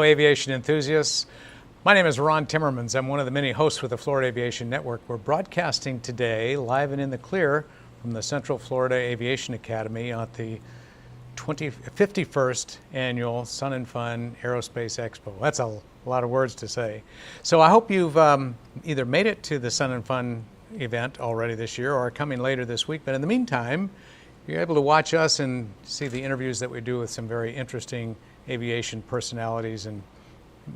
aviation enthusiasts. My name is Ron Timmermans. I'm one of the many hosts with the Florida Aviation Network. We're broadcasting today live and in the clear from the Central Florida Aviation Academy at the 51st Annual Sun and Fun Aerospace Expo. That's a lot of words to say. So I hope you've either made it to the Sun and Fun event already this year or are coming later this week. But in the meantime, you're able to watch us and see the interviews that we do with some very interesting aviation personalities and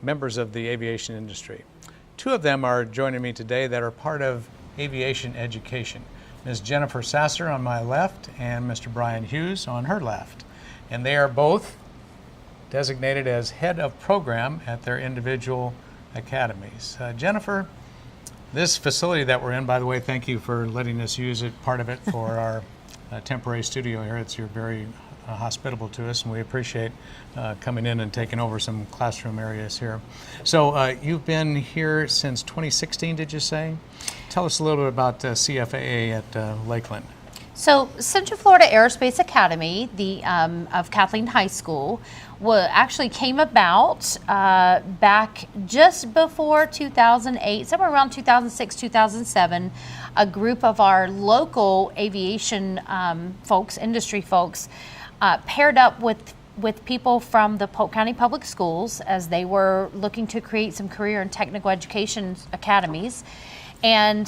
members of the aviation industry. Two of them are joining me today that are part of aviation education. Ms. Jennifer Sasser on my left and Mr. Brian Hughes on her left. And they are both designated as head of program at their individual academies. Jennifer, this facility that we're in, by the way, thank you for letting us use it, part of it for our temporary studio here. You're very hospitable to us, and we appreciate coming in and taking over some classroom areas here. So you've been here since 2016, did you say? Tell us a little bit about CFAA at Lakeland. So Central Florida Aerospace Academy, of Kathleen High School, actually came about back just before 2008, somewhere around 2006, 2007. A group of our local aviation folks, industry folks, paired up with people from the Polk County Public Schools as they were looking to create some career and technical education academies. And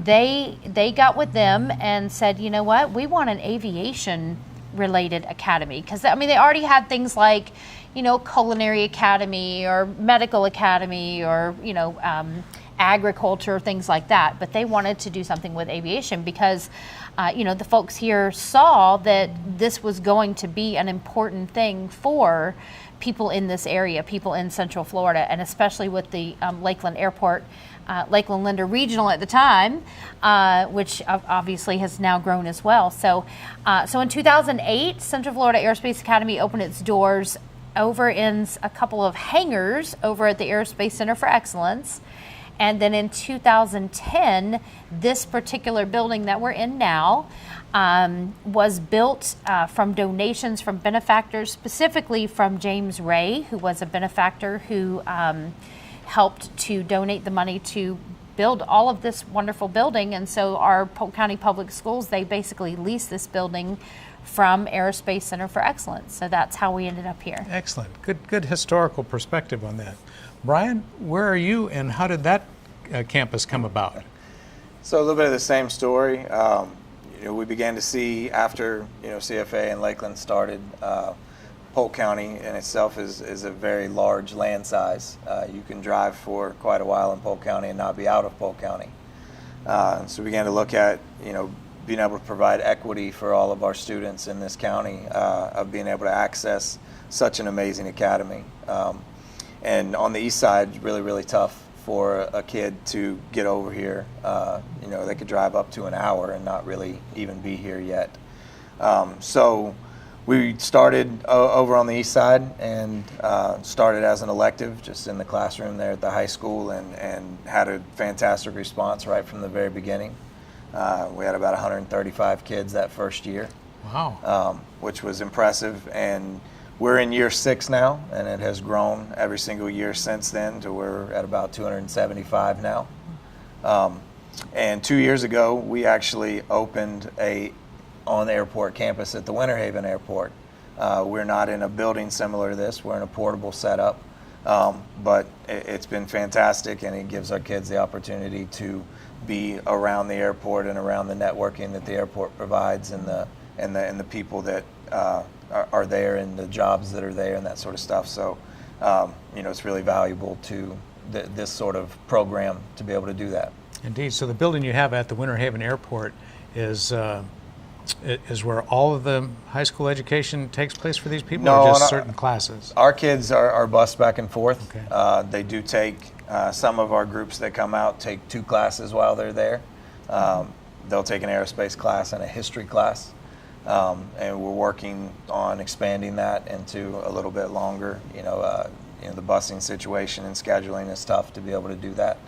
they got with them and said, you know what, we want an aviation related academy, because I mean they already had things like, you know, culinary academy or medical academy or, you know, agriculture, things like that, but they wanted to do something with aviation because you know, the folks here saw that this was going to be an important thing for people in this area, people in Central Florida, and especially with the Lakeland Airport, Lakeland Linder Regional at the time, which obviously has now grown as well. So in 2008, Central Florida Aerospace Academy opened its doors over in a couple of hangars over at the Aerospace Center for Excellence. And then in 2010, this particular building that we're in now was built from donations from benefactors, specifically from James Ray, who was a benefactor who helped to donate the money to build all of this wonderful building. And so our Polk County Public Schools, they basically leased this building from Aerospace Center for Excellence. So that's how we ended up here. Excellent. Good historical perspective on that. Brian, where are you and how did that campus come about? So a little bit of the same story. You know, we began to see after, you know, CFA and Lakeland started, Polk County in itself is a very large land size. You can drive for quite a while in Polk County and not be out of Polk County. So we began to look at, you know, being able to provide equity for all of our students in this county, of being able to access such an amazing academy. And on the east side, really tough for a kid to get over here. You know, they could drive up to an hour and not really even be here yet. So we started over on the east side and started as an elective just in the classroom there at the high school and had a fantastic response right from the very beginning. We had about 135 kids that first year. Wow. Which was impressive. And we're in year 6 now, and it has grown every single year since then to we're at about 275 now. And 2 years ago, we actually opened a on-airport campus at the Winter Haven Airport. We're not in a building similar to this. We're in a portable setup, but it's been fantastic, and it gives our kids the opportunity to be around the airport and around the networking that the airport provides and the people that are there and the jobs that are there and that sort of stuff. So, you know, it's really valuable to this sort of program to be able to do that. Indeed. So the building you have at the Winter Haven Airport is where all of the high school education takes place for these people, or just certain classes? Our kids are bused back and forth. Okay. They do take, some of our groups that come out take 2 classes while they're there. They'll take an aerospace class and a history class. And we're working on expanding that into a little bit longer. You know, the busing situation and scheduling is tough to be able to do that.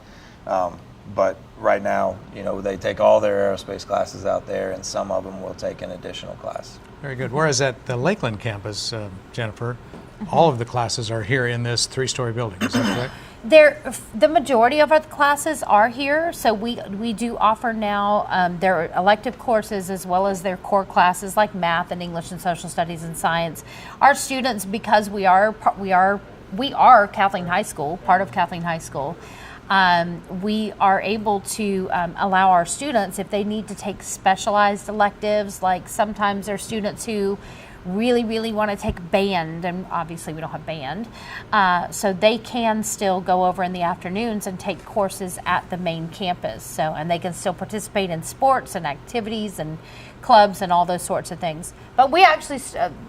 But right now, you know, they take all their aerospace classes out there, and some of them will take an additional class. Very good. Whereas at the Lakeland campus, Jennifer, all of the classes are here in this 3-story building. Is that correct? The majority of our classes are here, so we do offer now their elective courses as well as their core classes like math and English and social studies and science. Our students, because we are Kathleen High School, part of Kathleen High School, we are able to allow our students, if they need to take specialized electives, like sometimes there are students who really want to take band, and obviously we don't have band, so they can still go over in the afternoons and take courses at the main campus. So, and they can still participate in sports and activities and clubs and all those sorts of things. But we actually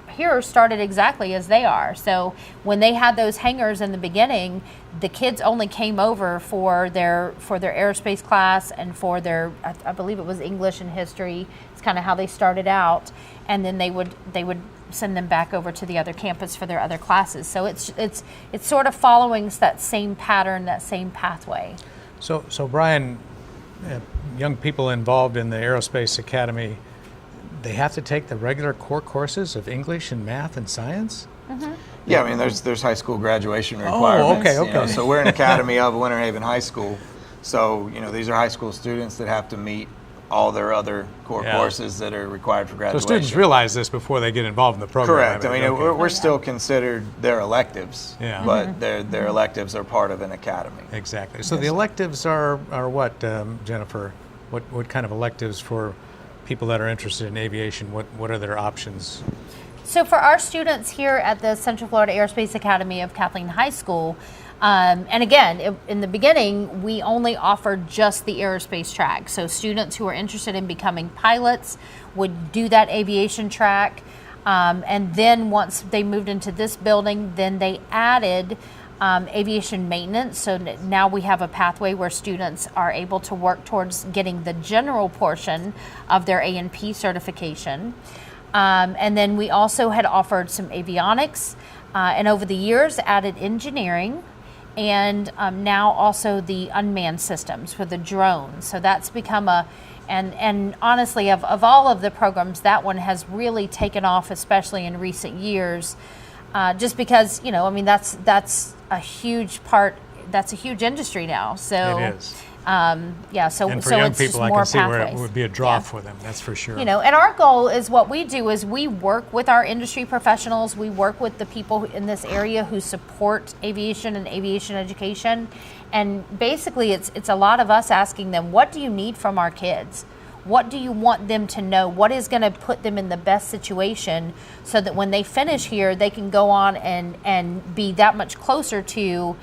here started exactly as they are. So when they had those hangars in the beginning, the kids only came over for their aerospace class and for their, I believe it was English and history. It's kind of how they started out, and then they would send them back over to the other campus for their other classes. So it's sort of following that same pattern, that same pathway. So Brian, young people involved in the Aerospace Academy, they have to take the regular core courses of English and math and science? Mm-hmm. Yeah, I mean, there's high school graduation requirements. Oh, okay. So we're an academy of Winter Haven High School. So, these are high school students that have to meet all their other core courses that are required for graduation. So students realize this before they get involved in the program. Correct. I mean, we're still considered their electives, but their electives are part of an academy. Exactly. So the electives are what, Jennifer? What kind of electives for people that are interested in aviation? What are their options? So for our students here at the Central Florida Aerospace Academy of Kathleen High School, and again, in the beginning, we only offered just the aerospace track. So students who are interested in becoming pilots would do that aviation track. And then once they moved into this building, then they added aviation maintenance. So now we have a pathway where students are able to work towards getting the general portion of their A&P certification. And then we also had offered some avionics, and over the years added engineering, and now also the unmanned systems for the drones. So that's become and honestly, of all of the programs, that one has really taken off, especially in recent years, just because, I mean, that's a huge part, that's a huge industry now. So it is. So And for young it's people, just I more can see where it pathways. would be a draw for them, that's for sure. And our goal is, what we do is we work with our industry professionals, we work with the people in this area who support aviation and aviation education, and basically it's a lot of us asking them, what do you need from our kids? What do you want them to know? What is going to put them in the best situation so that when they finish here, they can go on and be that much closer to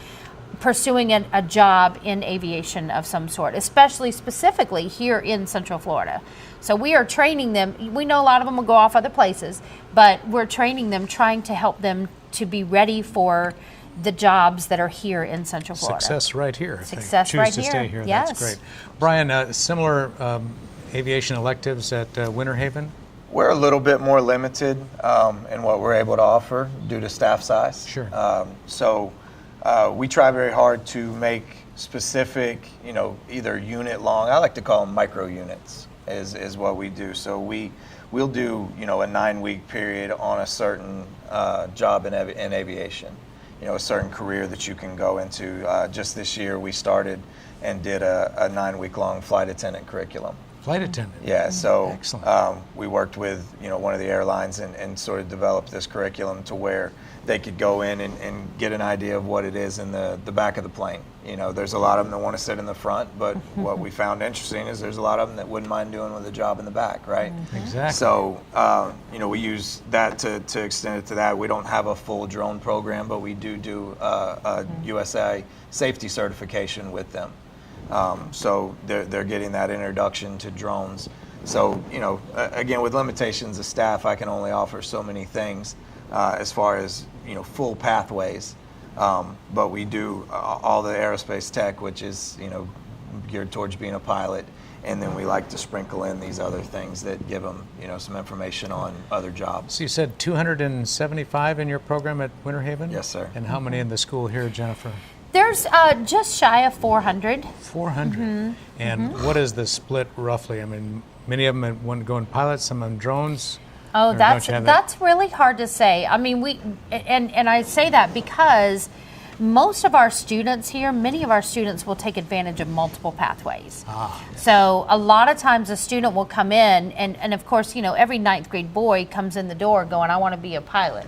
pursuing a job in aviation of some sort, especially specifically here in Central Florida. So we are training them. We know a lot of them will go off other places, but we're training them, trying to help them to be ready for the jobs that are here in Central Florida. Success right here. Success Choose right to here. stay here. Yes. That's great. Brian, similar aviation electives at Winter Haven? We're a little bit more limited in what we're able to offer due to staff size. Sure. We try very hard to make specific, either unit long, I like to call them micro units, is what we do. So we'll do, a 9-week period on a certain job in aviation, a certain career that you can go into. Just this year we started and did a 9-week long flight attendant curriculum. Flight attendant. Yeah, so excellent. We worked with one of the airlines and sort of developed this curriculum to where they could go in and get an idea of what it is in the back of the plane. There's a lot of them that want to sit in the front, but what we found interesting is there's a lot of them that wouldn't mind doing with a job in the back, right? Exactly. So, we use that to extend it to that. We don't have a full drone program, but we do a USA safety certification with them. So they're getting that introduction to drones. So, again, with limitations of staff, I can only offer so many things as far as, full pathways. But we do all the aerospace tech, which is, geared towards being a pilot. And then we like to sprinkle in these other things that give them, some information on other jobs. So you said 275 in your program at Winter Haven? Yes, sir. And how many in the school here, Jennifer? There's just shy of 400. 400. And what is the split roughly? I mean, many of them want to go in pilots, some on drones. Oh, Or don't you have that? that's really hard to say. I mean, and I say that because most of our students here, many of our students will take advantage of multiple pathways. So a lot of times a student will come in, and of course, every ninth grade boy comes in the door going, I want to be a pilot.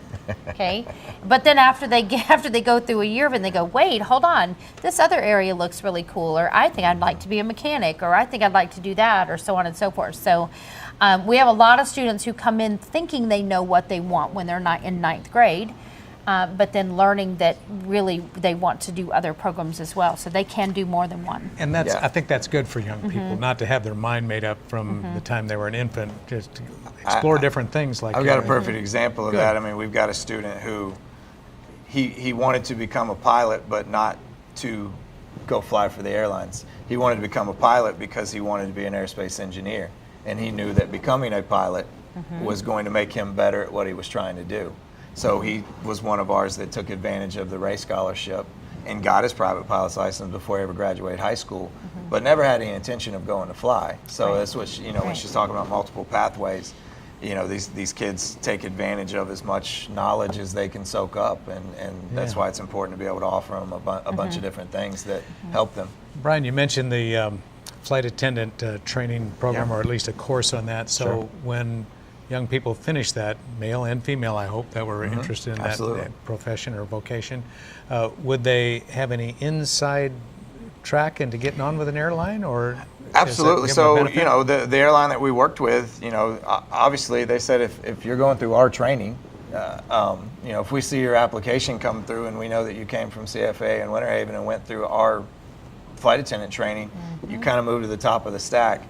Okay, but then after they go through a year of it, and they go, wait, hold on, this other area looks really cool, or I think I'd like to be a mechanic, or I think I'd like to do that, or so on and so forth. So we have a lot of students who come in thinking they know what they want when they're not in ninth grade, but then learning that really they want to do other programs as well, so they can do more than one. And Yeah. I think that's good for young people, not to have their mind made up from the time they were an infant, just to explore different things like I've got a that. perfect example of Good. that. I mean, we've got a student who he wanted to become a pilot, but not to go fly for the airlines. He wanted to become a pilot because he wanted to be an aerospace engineer, and he knew that becoming a pilot was going to make him better at what he was trying to do. So he was one of ours that took advantage of the Ray Scholarship and got his private pilot's license before he ever graduated high school, but never had any intention of going to fly. So that's what when Right. she's talking about multiple pathways, these kids take advantage of as much knowledge as they can soak up, and that's Yeah. why it's important to be able to offer them a bunch of different things that help them. Brian, you mentioned the flight attendant training program, Yeah. or at least a course on that. So Sure. when young people finish that, male and female, I hope, that were interested in Absolutely. that profession or vocation, would they have any inside track into getting on with an airline, or does that Absolutely. give them a So, benefit? the airline that we worked with, obviously they said if you're going through our training, if we see your application come through and we know that you came from CFAA in Winter Haven and went through our flight attendant training, you kind of move to the top of the stack.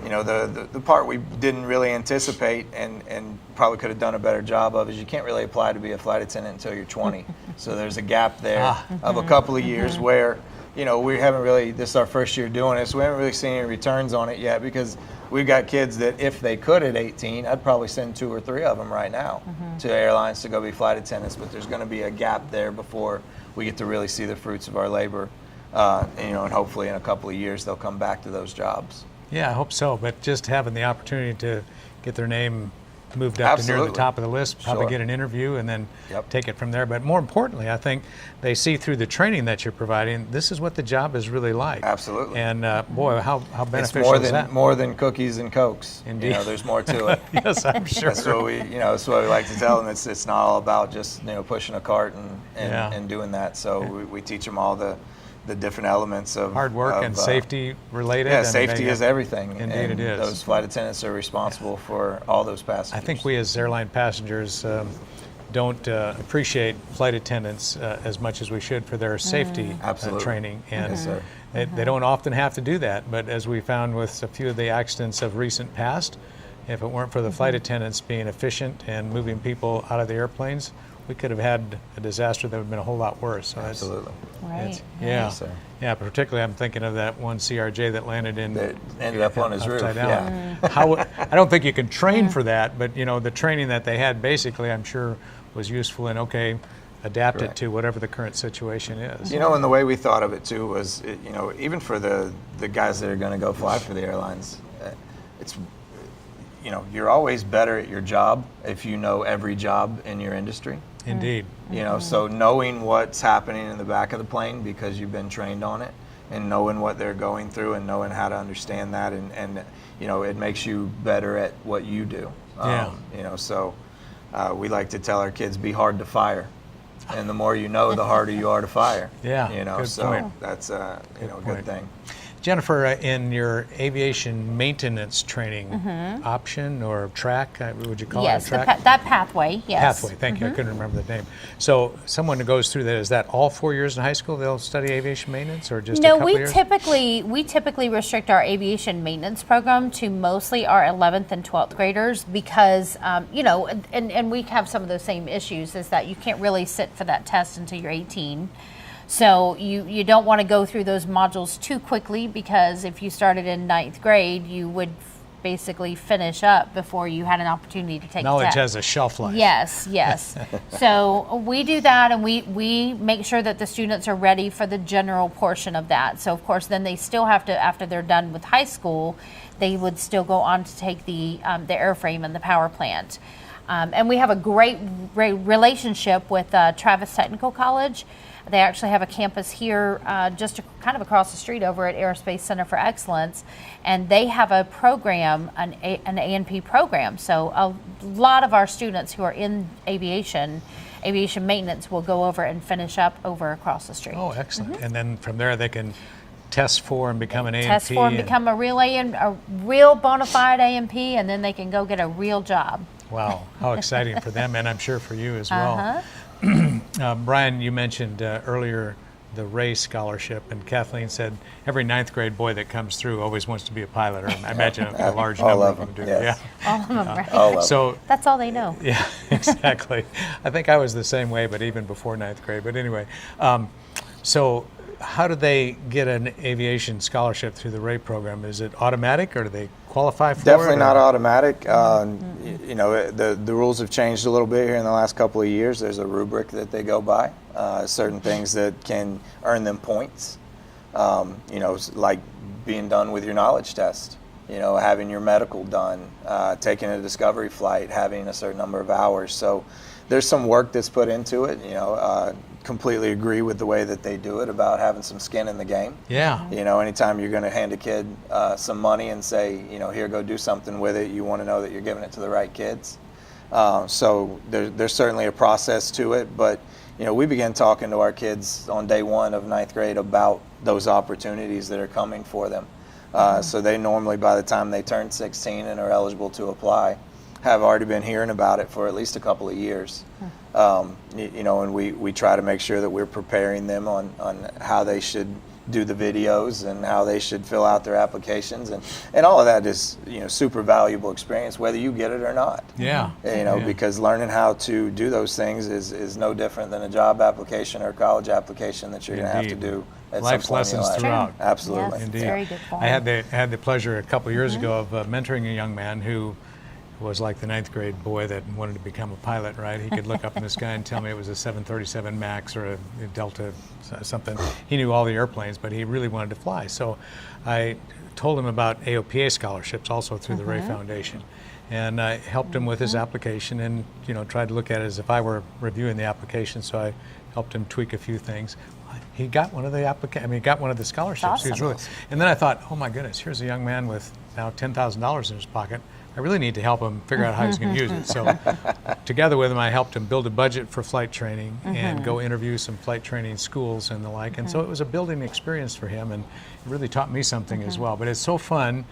The part we didn't really anticipate and probably could have done a better job of is you can't really apply to be a flight attendant until you're 20. So there's a gap there of a couple of years where, we haven't really, this is our first year doing it, so we haven't really seen any returns on it yet, because we've got kids that if they could at 18, I'd probably send 2 or 3 of them right now to airlines to go be flight attendants, but there's going to be a gap there before we get to really see the fruits of our labor. And hopefully in a couple of years they'll come back to those jobs. Yeah, I hope so. But just having the opportunity to get their name moved up to near the Absolutely. top of the list, probably Sure. get an interview, and then Yep. take it from there. But more importantly, I think they see through the training that you're providing, this is what the job is really like. Absolutely. And boy, how It's beneficial is that? more than cookies and Cokes. Indeed. There's more to it. Yes, I'm sure. That's what that's what we like to tell them. It's not all about just pushing a cart Yeah. and doing that. So we teach them all the different elements of Hard work and safety related. Yeah, and safety they is have- everything. Indeed and it is. Those flight attendants are responsible for all those passengers. I think we as airline passengers don't appreciate flight attendants as much as we should for their safety Absolutely. training. And Yes, sir. they don't often have to do that. But as we found with a few of the accidents of recent past, if it weren't for the flight attendants being efficient and moving people out of the airplanes, we could have had a disaster that would have been a whole lot worse. So it's- Absolutely. Right. yeah, Yes, sir. yeah. Particularly, I'm thinking of that one CRJ that landed in. That ended up on his roof. upside down. Yeah. I don't think you can train for that, but the training that they had basically, I'm sure, was useful in adapt it Correct. to whatever the current situation is. And the way we thought of it too was, even for the guys that are going to go fly for the airlines, it's, you're always better at your job if you know every job in your industry. Indeed. So knowing what's happening in the back of the plane because you've been trained on it, and knowing what they're going through and knowing how to understand that, and it makes you better at what you do. Yeah. So we like to tell our kids, be hard to fire. And the more you know, the harder you are to fire. Yeah, good so point. that's a point. good thing. Jennifer, in your aviation maintenance training option or track, would you call Yes, it a track? that pathway, yes. Pathway, thank you. I couldn't remember the name. So someone who goes through that, is that all 4 years in high school they'll study aviation maintenance, or just a No, couple we years? typically restrict our aviation maintenance program to mostly our 11th and 12th graders because, and we have some of those same issues, is that you can't really sit for that test until you're 18. So you don't want to go through those modules too quickly, because if you started in ninth grade, you would basically finish up before you had an opportunity to take Knowledge the test. has a shelf life. Yes, yes. So we do that, and we make sure that the students are ready for the general portion of that. So of course, then they still have to, after they're done with high school, they would still go on to take the airframe and the power plant. And we have a great relationship with Travis Technical College. They actually have a campus here just kind of across the street over at Aerospace Center for Excellence, and they have a program, an A&P program. So a lot of our students who are in aviation maintenance will go over and finish up over across the street. Oh, excellent. And then from there they can test for and become an A&P. Test for and become a real bona fide A&P, and then they can go get a real job. Wow, how exciting for them, and I'm sure for you as well. Brian, you mentioned earlier the Ray Scholarship, and Kathleen said every ninth grade boy that comes through always wants to be a pilot, or I imagine a large number of them do. Yes. Yeah. All of them, right? All of So That's all they know. yeah, exactly. I think I was the same way, but even before ninth grade. But anyway, so how do they get an aviation scholarship through the Ray program? Is it automatic, or do they qualify for it? Definitely not automatic. You know, the rules have changed a little bit here in the last couple of years. There's a rubric that they go by, certain things that can earn them points. You know, like being done with your knowledge test, you know, having your medical done, taking a discovery flight, having a certain number of hours. So there's some work that's put into it, you know. Completely agree with the way that they do it about having some skin in the game. Yeah. You know, anytime you're going to hand a kid some money and say, you know, here, go do something with it, you want to know that you're giving it to the right kids. So there's certainly a process to it, but, you know, we began talking to our kids on day one of ninth grade about those opportunities that are coming for them. So they normally, by the time they turn 16 and are eligible to apply, have already been hearing about it for at least a couple of years. You know, and we try to make sure that we're preparing them on how they should do the videos and how they should fill out their applications, and all of that is, you know, super valuable experience whether you get it or not. Yeah. You know, Yeah. because learning how to do those things is no different than a job application or a college application that you're going to have to Indeed. do at Life's some point in your lessons life. throughout. Absolutely. Yes, Indeed. very good point. I had the pleasure a couple of years ago of mentoring a young man who was like the ninth grade boy that wanted to become a pilot, right? He could look up in the sky and tell me it was a 737 MAX or a Delta something. He knew all the airplanes, but he really wanted to fly. So I told him about AOPA scholarships also through the Ray Foundation. And I helped him with his application and, you know, tried to look at it as if I were reviewing the application. So I helped him tweak a few things. He got one of the got one of the scholarships. He was Awesome. and then I thought, oh my goodness, here's a young man with now $10,000 in his pocket. I really need to help him figure out how he's going to use it. So together with him, I helped him build a budget for flight training and go interview some flight training schools and the like. And so it was a building experience for him, and it really taught me something as well. But it's so fun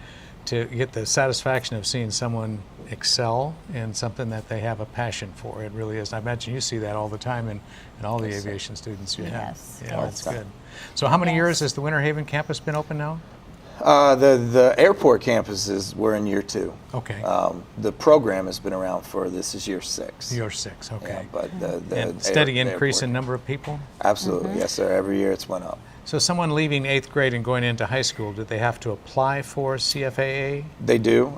to get the satisfaction of seeing someone excel in something that they have a passion for. It really is. I imagine you see that all the time in all the aviation students you have. Yes, Yeah, yes. that's good. So how many years has the Winter Haven campus been open now? The airport campuses, we're in year 2. Okay. The program has been around this is year 6. Year 6, okay. Yeah, but the And steady increase airport- in number of people? Absolutely, yes, sir. Every year it's went up. So someone leaving 8th grade and going into high school, do they have to apply for CFAA? They do,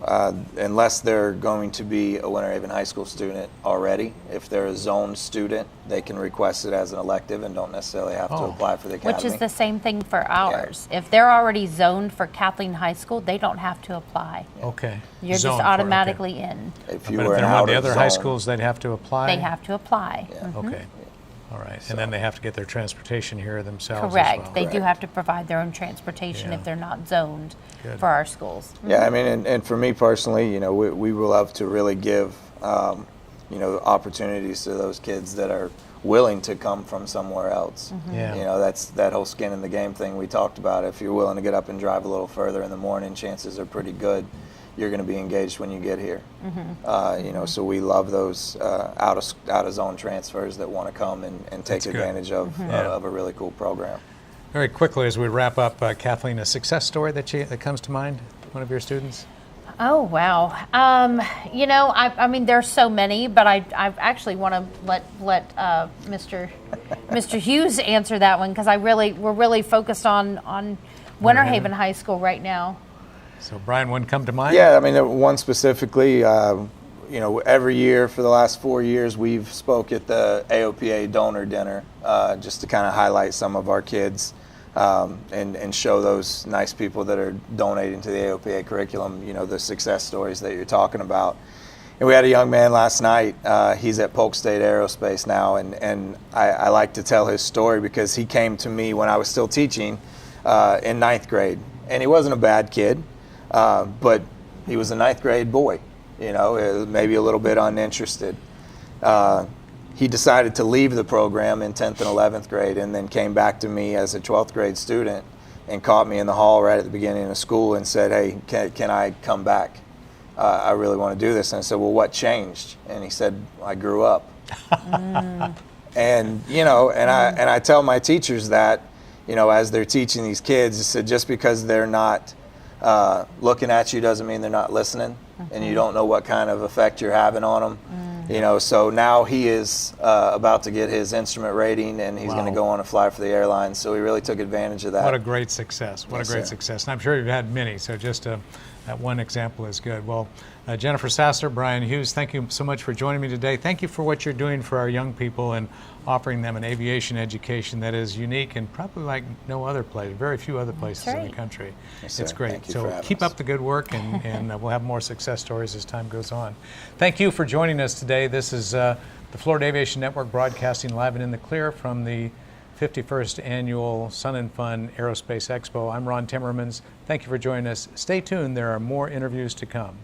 unless they're going to be a Winter Haven High School student already. If they're a zoned student, they can request it as an elective and don't necessarily have to Oh. apply for the academy. Which is the same thing for ours. If they're already zoned for Kathleen High School, they don't have to apply. Okay. You're Zoned just for it, okay. automatically in. If you But were if an they're one of the out of other high zone- schools, they'd have to apply? They have to apply. Yeah. Okay. All right. And then they have to get their transportation here themselves Correct. as well. They do Correct. have to provide their own transportation Yeah. if they're not zoned Good. for our schools. Yeah, I mean, and for me personally, you know, we will love to really give, you know, opportunities to those kids that are willing to come from somewhere else. Yeah. You know, that's that whole skin in the game thing we talked about. If you're willing to get up and drive a little further in the morning, chances are pretty good you're going to be engaged when you get here. You know, so we love those out of zone transfers that want to come and take That's good. advantage of a really cool program. Very quickly, as we wrap up, Kathleen, a success story that comes to mind, one of your students? Oh, wow. You know, I mean, there's so many, but I actually want to let Mr. Hughes answer that one because we're really focused on Winter Haven High School right now. So Brian, one come to mind? Yeah, I mean, one specifically, you know, every year for the last 4 years, we've spoke at the AOPA donor dinner just to kind of highlight some of our kids and show those nice people that are donating to the AOPA curriculum, you know, the success stories that you're talking about. And we had a young man last night. He's at Polk State Aerospace now, and I like to tell his story because he came to me when I was still teaching in 9th grade. And he wasn't a bad kid, but he was a 9th grade boy, you know, maybe a little bit uninterested. He decided to leave the program in 10th and 11th grade and then came back to me as a 12th grade student and caught me in the hall right at the beginning of school and said, hey, can I come back? I really want to do this. And I said, well, what changed? And he said, I grew up. And, you know, and I tell my teachers that, you know, as they're teaching these kids, I said, just because they're not looking at you doesn't mean they're not listening, and you don't know what kind of effect you're having on them. You know, so now he is about to get his instrument rating, and he's going to go on a fly for the airlines. So he really took advantage of that. What a great success. What Yes, a great sir. success. And I'm sure you've had many, so just that one example is good. Well, Jennifer Sasser, Brian Hughes, thank you so much for joining me today. Thank you for what you're doing for our young people and offering them an aviation education that is unique and probably like no other place, very few other places in the right. country. Yes, It's sir. great. Thank you So for having keep us. up the good work, and we'll have more success stories as time goes on. Thank you for joining us today. This is the Florida Aviation Network broadcasting live and in the clear from the 51st Annual Sun and Fun Aerospace Expo. I'm Ron Timmermans. Thank you for joining us. Stay tuned. There are more interviews to come.